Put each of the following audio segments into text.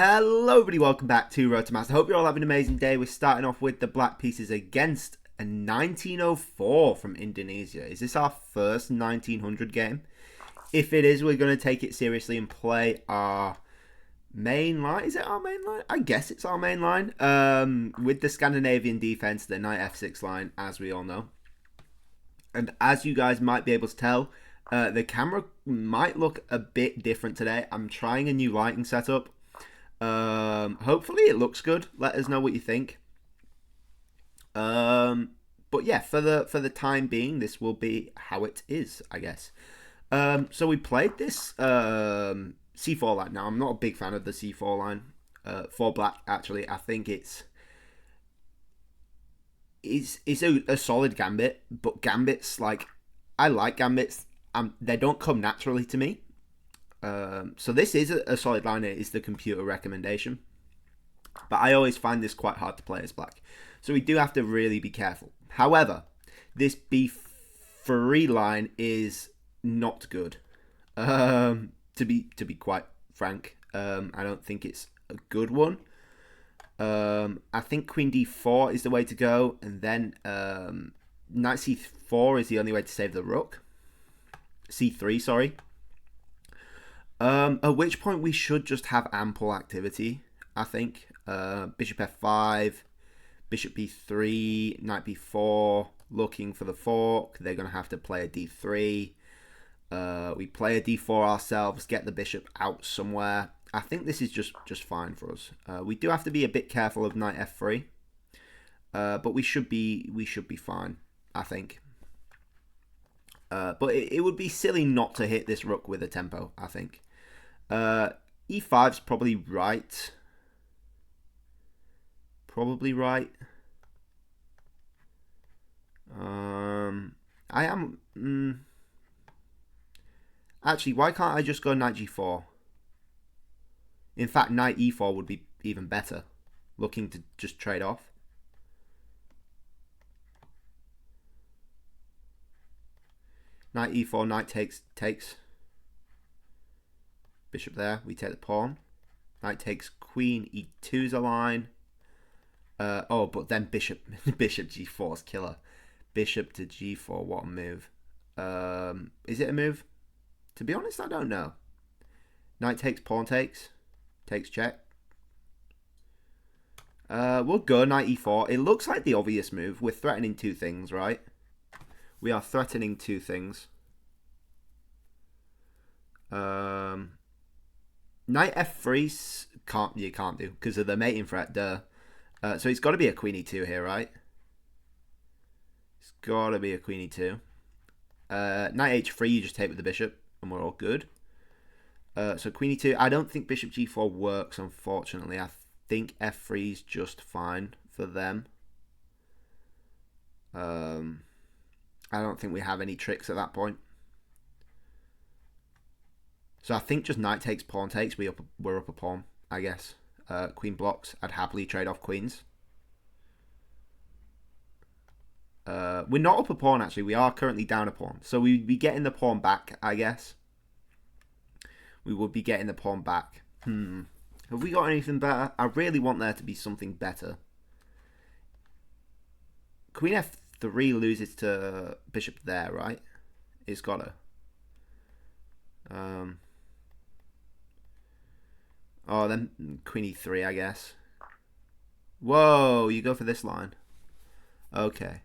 Hello everybody, welcome back to Road to Master. Hope you're all having an amazing day. We're starting off with the black pieces against a 1904 from Indonesia. Is this our first 1900 game? If it is, we're going to take it seriously and play our main line. Is it our main line? I guess it's our main line. With the Scandinavian defense, the knight f6 line, as we all know. And as you guys might be able to tell, the camera might look a bit different today. I'm trying a new lighting setup. Hopefully it looks good. Let us know what you think. But yeah, for the time being, this will be how it is, I guess. So we played this C4 line. Now, I'm not a big fan of the C4 line for black. Actually, I think it's a solid gambit, but gambits I like gambits. They don't come naturally to me. So this is a solid line. It is the computer recommendation, but I always find this quite hard to play as black, so we do have to really be careful. However, this B3 line is not good. To be quite frank, I don't think it's a good one. I think Queen D4 is the way to go, and then Knight C4 is the only way to save the rook. C3, sorry. At which point we should just have ample activity, I think. Bishop f5, bishop b3, knight b4, looking for the fork. They're going to have to play a d3. We play a d4 ourselves, get the bishop out somewhere. I think this is just fine for us. We do have to be a bit careful of knight f3, but we should be fine, I think. But it would be silly not to hit this rook with a tempo, I think. E5's probably right. Probably right. I am... Actually, why can't I just go knight g4? In fact, knight e4 would be even better. Looking to just trade off. Knight e4, knight takes. Bishop there, we take the pawn. Knight takes, queen e2 is a line. But then bishop g4 is killer. Bishop to g4, what a move. Is it a move? To be honest, I don't know. Knight takes, pawn takes. Takes check. We'll go knight e4. It looks like the obvious move. We're threatening two things, right? We are threatening two things. Knight f3 you can't do because of the mating threat. So it's got to be a queen e2 here, right? It's got to be a queen e2. Knight h3 you just take with the bishop and we're all good. So queen e2. I don't think bishop g4 works, unfortunately. I think f3 is just fine for them. I don't think we have any tricks at that point. So I think just knight takes, pawn takes. We're up a pawn, I guess. Queen blocks. I'd happily trade off queens. We're not up a pawn, actually. We are currently down a pawn. So we'd be getting the pawn back, I guess. We would be getting the pawn back. Have we got anything better? I really want there to be something better. Queen f3 loses to bishop there, right? It's got to. Then queen e3, I guess. Whoa, you go for this line. Okay.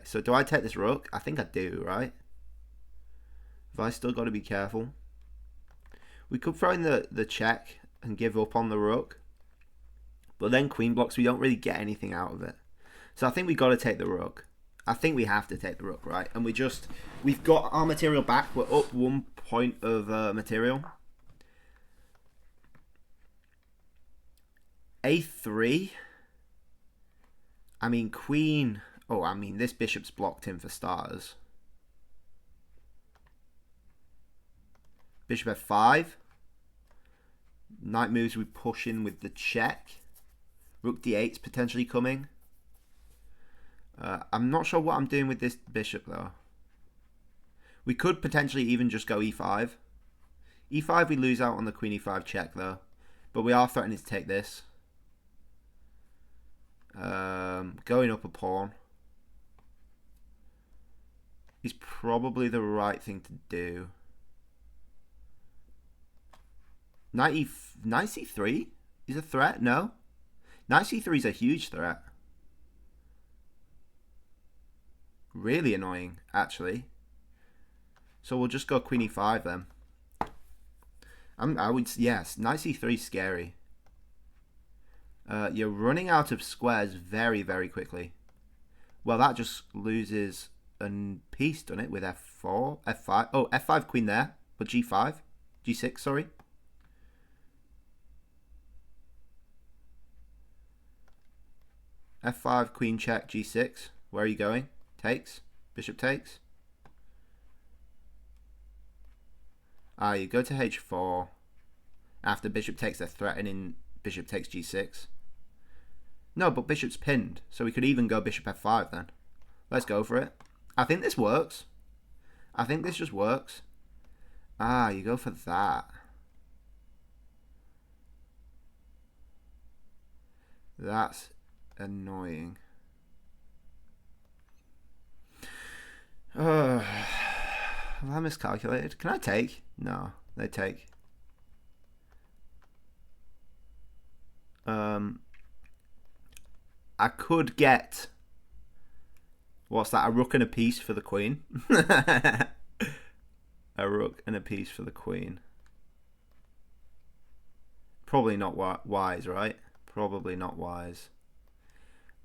So do I take this rook? I think I do, right? Have I still got to be careful? We could throw in the check and give up on the rook. But then queen blocks, we don't really get anything out of it. So I think we got to take the rook. I think we have to take the rook, right? And we've got our material back. We're up 1 point of material. A3. I mean, queen. Oh, I mean, this bishop's blocked him for starters. Bishop f5. Knight moves, we push in with the check. Rook d8's potentially coming. I'm not sure what I'm doing with this bishop, though. We could potentially even just go e5. e5, we lose out on the queen e5 check, though. But we are threatening to take this. Going up a pawn is probably the right thing to do. Knight c3 is a threat? No. Knight c3 is a huge threat. Really annoying, actually. So we'll just go queen e5 then. Yes, knight c3 is scary. You're running out of squares very, very quickly. Well, that just loses a piece, doesn't it, with f4, f5. Oh, f5 queen there, but g5, g6, sorry. f5, queen check, g6. Where are you going? Takes. Bishop takes. You go to h4. After bishop takes, they're threatening bishop takes g6. No, but bishop's pinned, so we could even go bishop f5 then. Let's go for it. I think this works. I think this just works. You go for that. That's annoying. Have I miscalculated? Can I take? No, they take. I could get, what's that, a rook and a piece for the queen. A rook and a piece for the queen. Probably not wise, right? Probably not wise.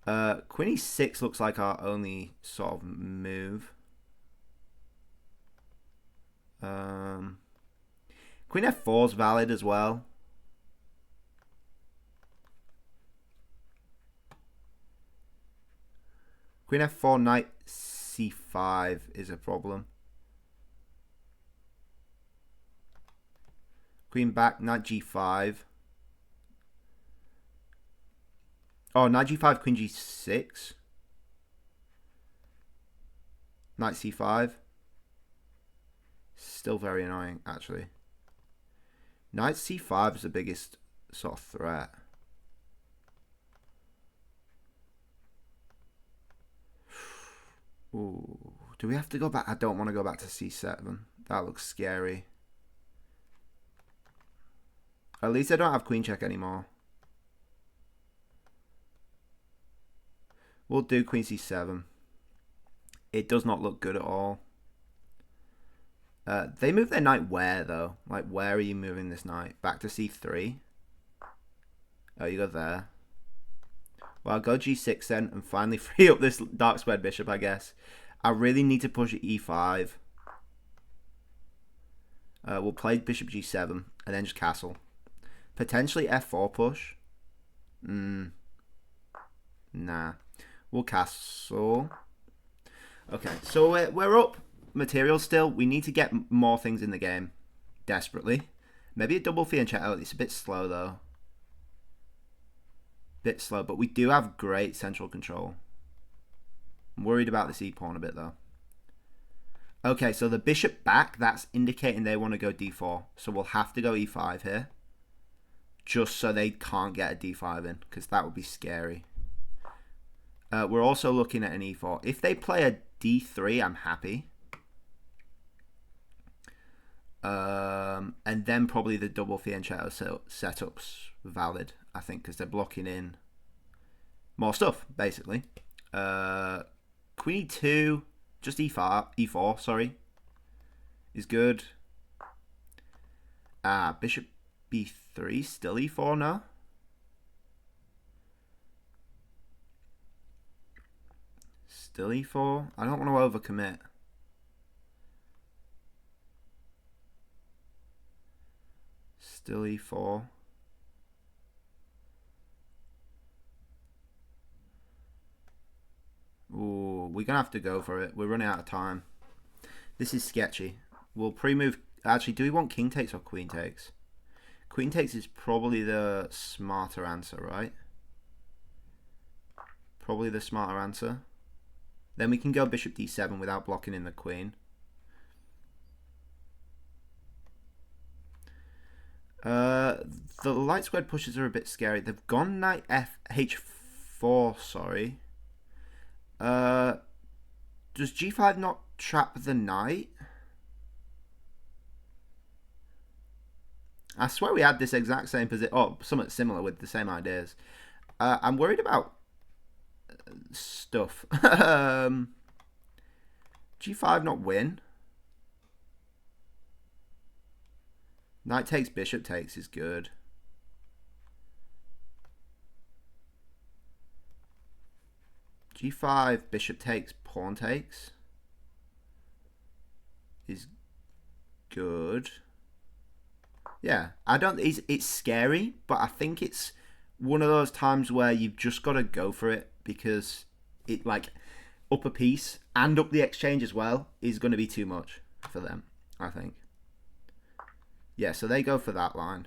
Queen e6 looks like our only sort of move. Queen f4 is valid as well. Queen f4, knight c5 is a problem. Queen back, knight g5. Oh, knight g5, queen g6. Knight c5. Still very annoying, actually. Knight c5 is the biggest sort of threat. Ooh, do we have to go back? I don't want to go back to c7. That looks scary. At least I don't have queen check anymore. We'll do queen c7. It does not look good at all. They move their knight where, though? Like, where are you moving this knight? Back to c3? Oh, you go there. Well, I'll go g6 then and finally free up this dark squared bishop, I guess. I really need to push e5. We'll play bishop g7 and then just castle. Potentially f4 push. Nah. We'll castle. Okay, so we're up material still. We need to get more things in the game. Desperately. Maybe a double fianchetto. Oh, it's a bit slow, though. Bit slow, but we do have great central control. I'm worried about this e-pawn a bit, though. Okay, so the bishop back, that's indicating they want to go d4. So we'll have to go e5 here. Just so they can't get a d5 in, because that would be scary. We're also looking at an e4. If they play a d3, I'm happy. And then probably the double fianchetto setup's valid, I think, because they're blocking in more stuff, basically. Queen e2, just e4, sorry, is good. Bishop b3, still e4 now. Still e4. I don't want to overcommit. Still e4. Ooh, we're gonna have to go for it. We're running out of time. This is sketchy. We'll pre-move. Actually, do we want king takes or queen takes? Queen takes is probably the smarter answer, right? Probably the smarter answer. Then we can go bishop d7 without blocking in the queen. Uh, the light squared pushes are a bit scary. They've gone knight h4. Sorry. Does g5 not trap the knight? I swear we had this exact same position. Oh, somewhat similar with the same ideas. I'm worried about stuff. g5 not win. Knight takes, bishop takes is good. g5, bishop takes, pawn takes is good. Yeah, I don't. It's scary, but I think it's one of those times where you've just got to go for it because it like up a piece and up the exchange as well is going to be too much for them. I think. Yeah, so they go for that line,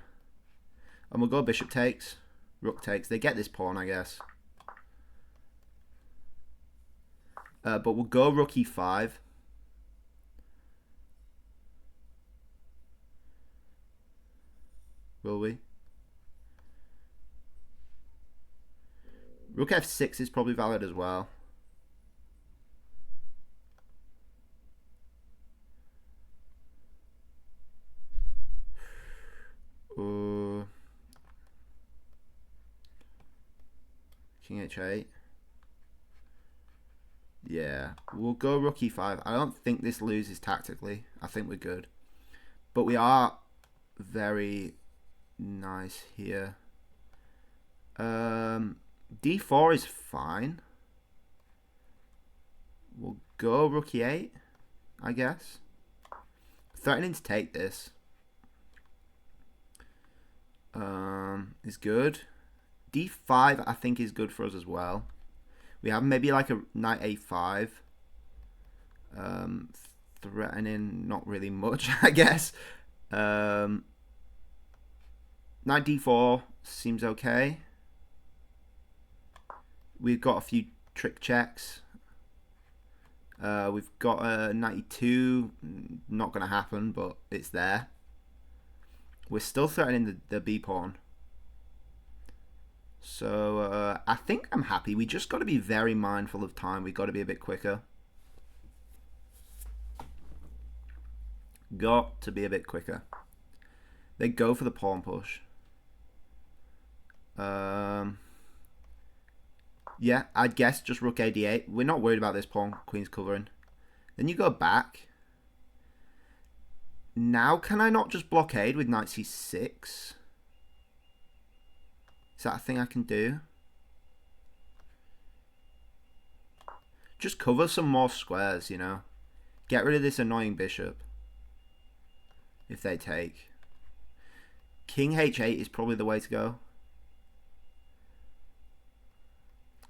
and we'll go bishop takes, rook takes. They get this pawn, I guess. But we'll go rook e5. Will we? Rook f6 is probably valid as well. King h8. Yeah, we'll go rook e5. I don't think this loses tactically. I think we're good. But we are very nice here. D4 is fine. We'll go rook e8, I guess. Threatening to take this is good. D5 I think is good for us as well. We have maybe like a knight a5. Threatening not really much, I guess. Knight d4 seems okay. We've got a few trick checks. We've got a knight e2. Not going to happen, but it's there. We're still threatening the b pawn. So I think I'm happy. We just got to be very mindful of time. We've got to be a bit quicker. Got to be a bit quicker. They go for the pawn push. Yeah, I guess just rook a d8. We're not worried about this pawn. Queen's covering. Then you go back. Now can I not just blockade with knight c6? Is that a thing I can do? Just cover some more squares, you know. Get rid of this annoying bishop. If they take. King h8 is probably the way to go.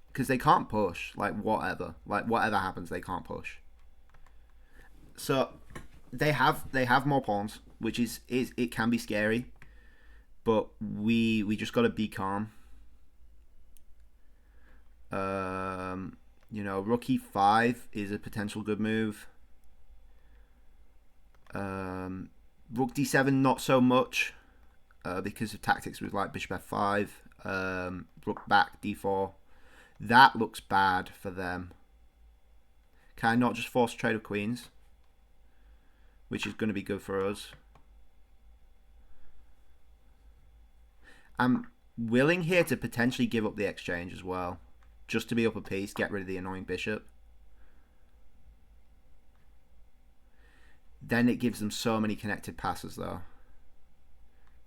Because they can't push. Like, whatever. Like, whatever happens, they can't push. So, they have more pawns, which is it can be scary. But we just got to be calm. You know, rook e5 is a potential good move. Rook d7 not so much because of tactics with like bishop f5. Rook back d4. That looks bad for them. Can I not just force trade of queens? Which is going to be good for us. I'm willing here to potentially give up the exchange as well. Just to be up a piece, get rid of the annoying bishop. Then it gives them so many connected passes though.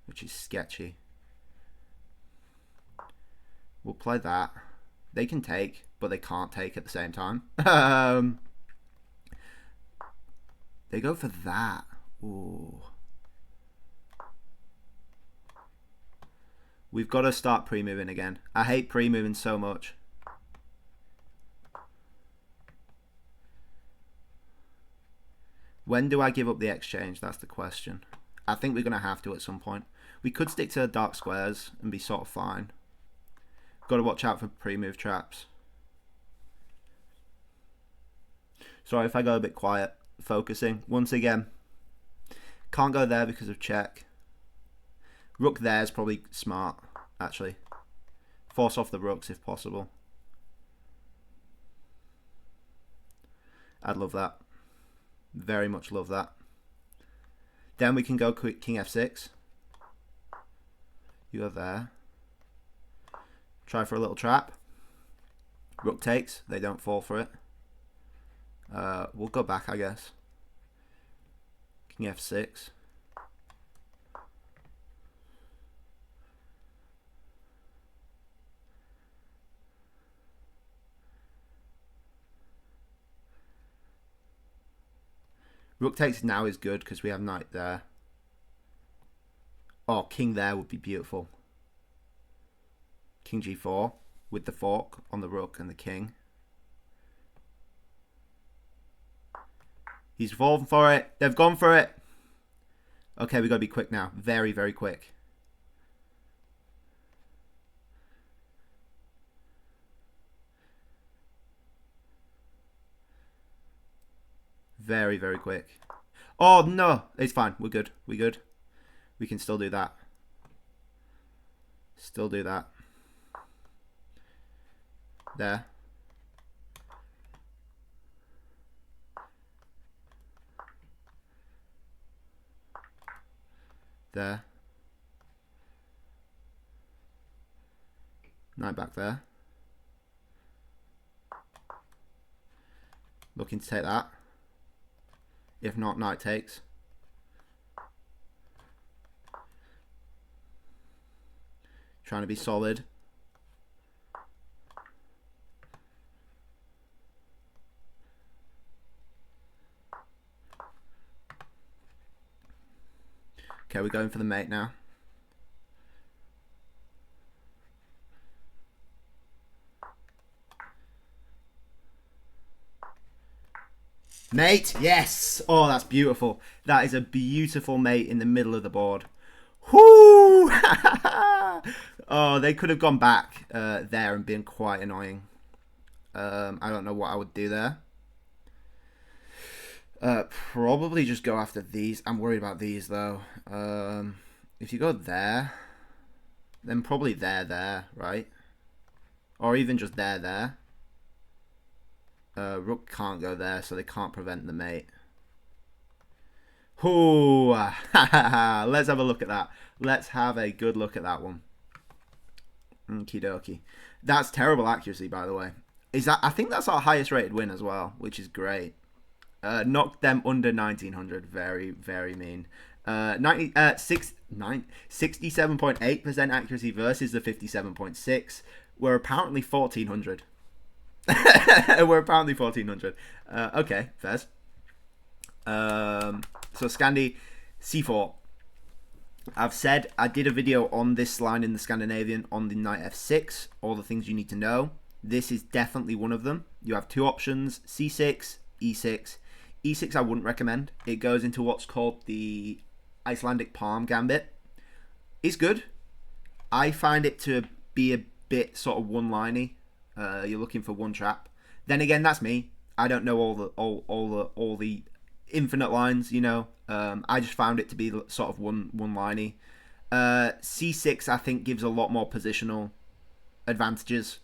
Which is sketchy. We'll play that. They can take, but they can't take at the same time. They go for that. Ooh. We've got to start pre-moving again. I hate pre-moving so much. When do I give up the exchange? That's the question. I think we're going to have to at some point. We could stick to dark squares and be sort of fine. Got to watch out for pre-move traps. Sorry if I go a bit quiet. Focusing. Once again. Can't go there because of check. Rook there is probably smart, actually. Force off the rooks if possible. I'd love that. Very much love that. Then we can go king f6. You go there. Try for a little trap. Rook takes. They don't fall for it. We'll go back, I guess. King f6. Rook takes now is good because we have knight there. Oh, king there would be beautiful. King g4 with the fork on the rook and the king. He's fallen for it. They've gone for it. Okay, we got to be quick now. Very, very quick. Very, very quick. Oh, no. It's fine. We're good. We're good. We can still do that. Still do that. There. There. Knight back there. Looking to take that. If not, knight takes. Trying to be solid. Okay, we're going for the mate now. Mate, yes! Oh, that's beautiful. That is a beautiful mate in the middle of the board. Whoo! Oh, they could have gone back there and been quite annoying. I don't know what I would do there. Probably just go after these. I'm worried about these, though. If you go there, then probably there, right? Or even just there. Rook can't go there, so they can't prevent the mate. Ooh, let's have a look at that. Let's have a good look at that one. Okie dokie. That's terrible accuracy, by the way. I think that's our highest rated win as well, which is great. Knocked them under 1900. Very, very mean. 67.8% accuracy versus the 57.6. We're apparently 1400. We're apparently 1400. Okay, Fez. So Scandi c4. I've said I did a video on this line in the Scandinavian on the knight f6. All the things you need to know. This is definitely one of them. You have two options: c6, e6. E6 I wouldn't recommend. It goes into what's called the Icelandic palm gambit. It's good. I find it to be a bit sort of one-liney. You're looking for one trap. Then again, that's me. I don't know all the infinite lines. You know, I just found it to be sort of one-liney. C6 I think gives a lot more positional advantages.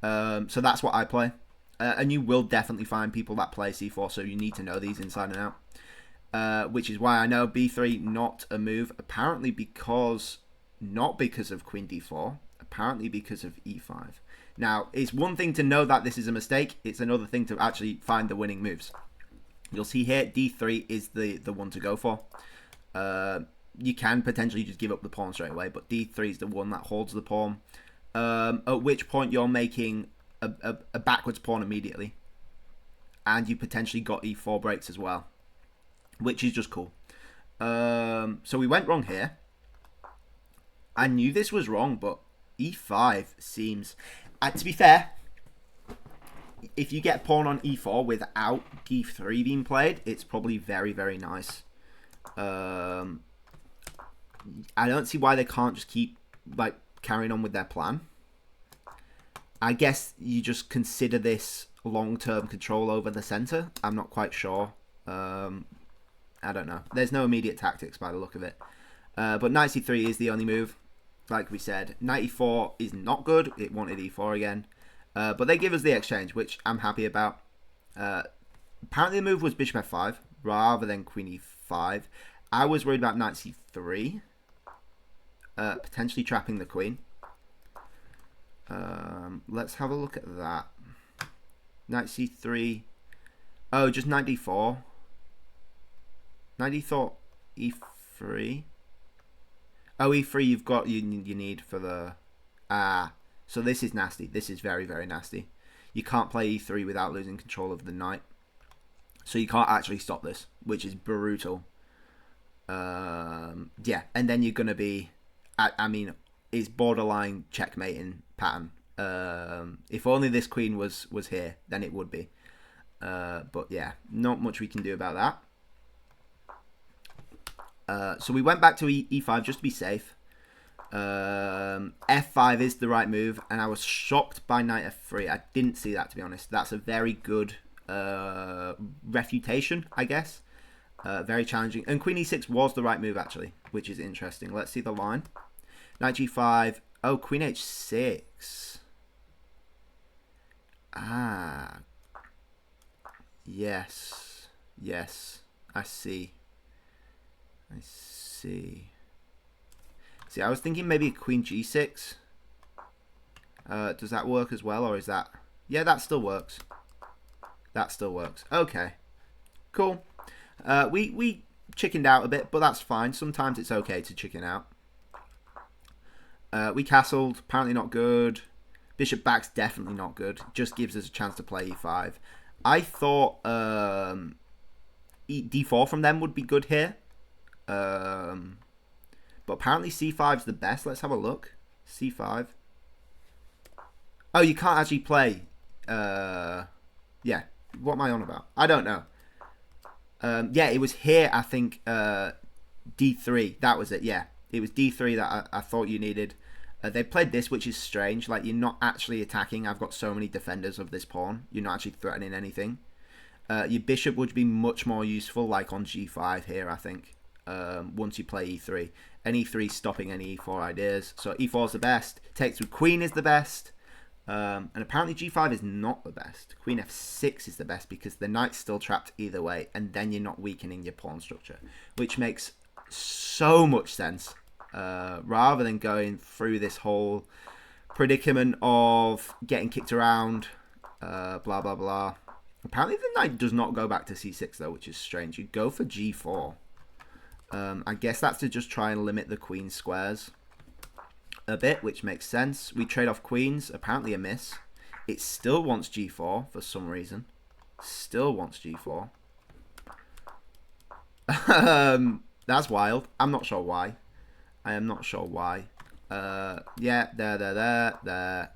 So that's what I play. And you will definitely find people that play c4, so you need to know these inside and out. Which is why I know b3 not a move. Apparently not because of queen d4. Apparently because of e5. Now, it's one thing to know that this is a mistake. It's another thing to actually find the winning moves. You'll see here, d3 is the one to go for. You can potentially just give up the pawn straight away, but d3 is the one that holds the pawn. At which point you're making a backwards pawn immediately. And you potentially got e4 breaks as well. Which is just cool. So we went wrong here. I knew this was wrong, but e5 seems... to be fair, if you get pawn on e4 without d3 being played, it's probably very, very nice. I don't see why they can't just keep like carrying on with their plan. I guess you just consider this long-term control over the center. I'm not quite sure. I don't know. There's no immediate tactics by the look of it. But knight c3 is the only move. Like we said, knight e4 is not good. It wanted e4 again. But they give us the exchange, which I'm happy about. Apparently the move was bishop f5 rather than queen e5. I was worried about knight c3. Potentially trapping the queen. Let's have a look at that. Knight c3. Oh, just knight d4. Knight e4, e3. Oh, e3 you've got, you need for the... so this is nasty. This is very, very nasty. You can't play e3 without losing control of the knight. So you can't actually stop this, which is brutal. Yeah, and then you're going to be... I mean, it's borderline checkmating pattern. If only this queen was here, then it would be. But yeah, not much we can do about that. So we went back to e5 just to be safe. F5 is the right move, and I was shocked by knight f3. I didn't see that, to be honest. That's a very good refutation, I guess. Very challenging. And queen e6 was the right move, actually, which is interesting. Let's see the line. Knight g5. Oh, queen h6. Yes. Yes. I see. See, I was thinking maybe queen g6. Does that work as well, or is that... Yeah, that still works. That still works. Okay. Cool. We chickened out a bit, but that's fine. Sometimes it's okay to chicken out. We castled. Apparently not good. Bishop back's definitely not good. Just gives us a chance to play e5. I thought d4 from them would be good here. But apparently c5 is the best. Let's have a look. c5. Oh, you can't actually play. Yeah. What am I on about? I don't know. Yeah, it was here, I think, d3. That was it, yeah. It was d3 that I thought you needed. They played this, which is strange. Like, you're not actually attacking. I've got so many defenders of this pawn. You're not actually threatening anything. Your bishop would be much more useful, like on g5 here, I think. Once you play e3. And e3 stopping any e4 ideas. So e4 is the best. Take through queen is the best. And apparently g5 is not the best. Queen f6 is the best because the knight's still trapped either way. And then you're not weakening your pawn structure. Which makes so much sense. Rather than going through this whole predicament of getting kicked around. Blah, blah, blah. Apparently the knight does not go back to c6 though, which is strange. You go for g4. I guess that's to just try and limit the queen squares a bit, which makes sense. We trade off queens, apparently a miss. It still wants g4 for some reason. Still wants g4. That's wild. I'm not sure why. I am not sure why. Yeah, there.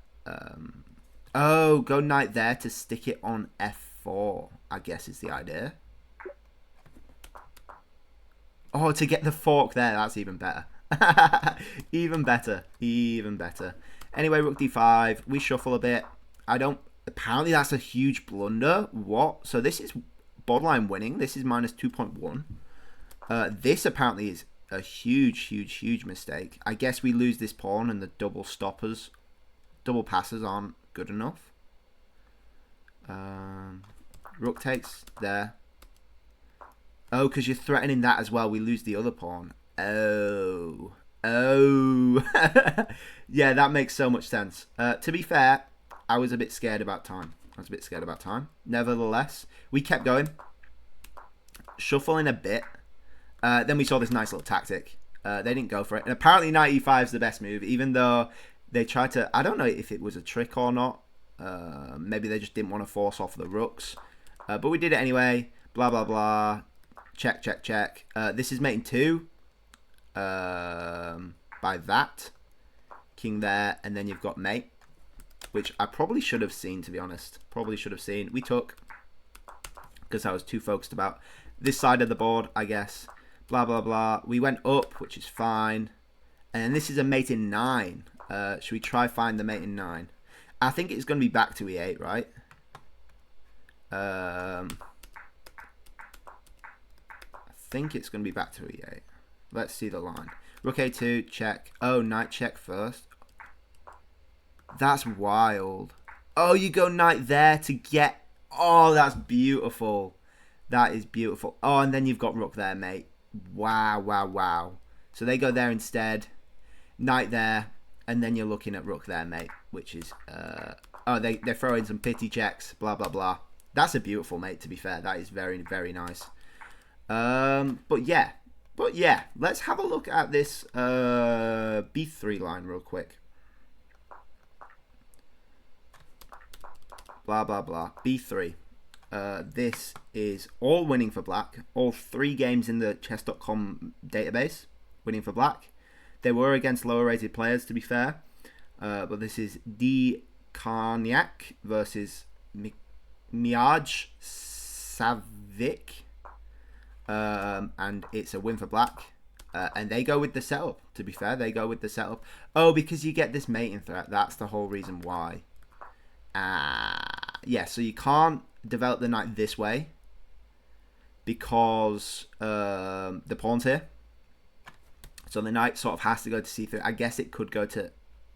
Oh, go knight there to stick it on f4, I guess is the idea. Oh, to get the fork there, that's even better. Even better. Even better. Anyway, rook d5. We shuffle a bit. Apparently that's a huge blunder. What? So this is borderline winning. This is minus 2.1. This apparently is a huge mistake. I guess we lose this pawn and the double stoppers, double passes aren't good enough. Rook takes there. Oh, because you're threatening that as well. We lose the other pawn. Oh. Yeah, that makes so much sense. To be fair, I was a bit scared about time. Nevertheless, we kept going. Shuffling a bit. Then we saw this nice little tactic. They didn't go for it. And apparently knight e5 is the best move, even though they tried to... I don't know if it was a trick or not. Maybe they just didn't want to force off the rooks. But we did it anyway. Blah, blah, blah. Check. This is mating 2. By that. King there. And then you've got mate. Which I probably should have seen, to be honest. We took. Because I was too focused about this side of the board, I guess. Blah, blah, blah. We went up, which is fine. And this is a mate in 9. Should we try find the mate in 9? I think it's going to be back to e8, right? I think it's going to be back to e8. Let's see the line. Rook A2, check. Oh, knight check first. That's wild. Oh, you go knight there to get... Oh, that's beautiful. That is beautiful. Oh, and then you've got rook there, mate. Wow, wow, wow. So they go there instead. Knight there. And then you're looking at rook there, mate. Which is... oh, they're throwing some pity checks. Blah, blah, blah. That's a beautiful mate, to be fair. That is very, very nice. But yeah. Let's have a look at this B3 line real quick. Blah, blah, blah. B3. This is all winning for black. All 3 games in the chess.com database winning for black. They were against lower rated players, to be fair. But this is D. Karniak versus Miaj Savik. And it's a win for black. And they go with the setup, to be fair. They go with the setup. Oh, because you get this mating threat. That's the whole reason why. Yeah, so you can't develop the knight this way because the pawn's here. So the knight sort of has to go to c3. I guess it could go to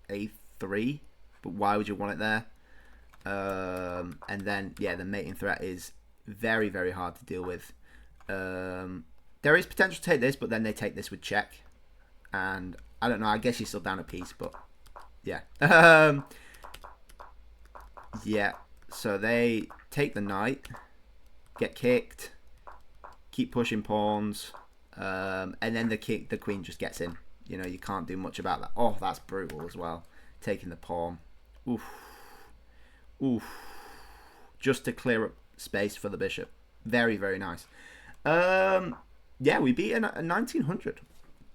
a3, but why would you want it there? And then, yeah, the mating threat is very, very hard to deal with. There is potential to take this, but then they take this with check. And I don't know, I guess you're still down a piece, but yeah. Yeah, so they take the knight, get kicked, keep pushing pawns, and then the queen just gets in. You know, you can't do much about that. Oh, that's brutal as well. Taking the pawn. Oof. Oof. Just to clear up space for the bishop. Very, very nice. Yeah, we beat a 1900.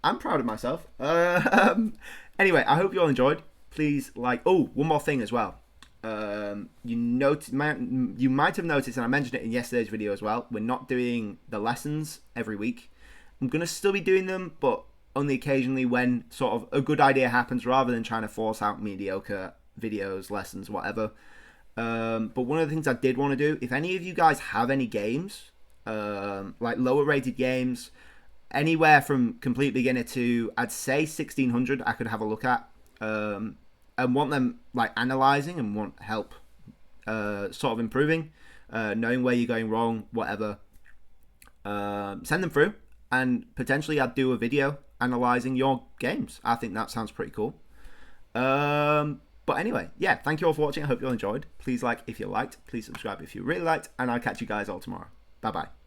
I'm proud of myself. Anyway, I hope you all enjoyed. Please like... Oh, one more thing as well. You might have noticed, and I mentioned it in yesterday's video as well, we're not doing the lessons every week. I'm going to still be doing them, but only occasionally when sort of a good idea happens, rather than trying to force out mediocre videos, lessons, whatever. But one of the things I did want to do, if any of you guys have any games, like lower rated games, anywhere from complete beginner to, I'd say 1600, I could have a look at, and want them like analyzing and want help sort of improving, knowing where you're going wrong, whatever, send them through, and potentially I'd do a video analyzing your games. I think that sounds pretty cool. But anyway, yeah, thank you all for watching. I hope you all enjoyed. Please like if you liked, please subscribe if you really liked, and I'll catch you guys all tomorrow. Bye bye.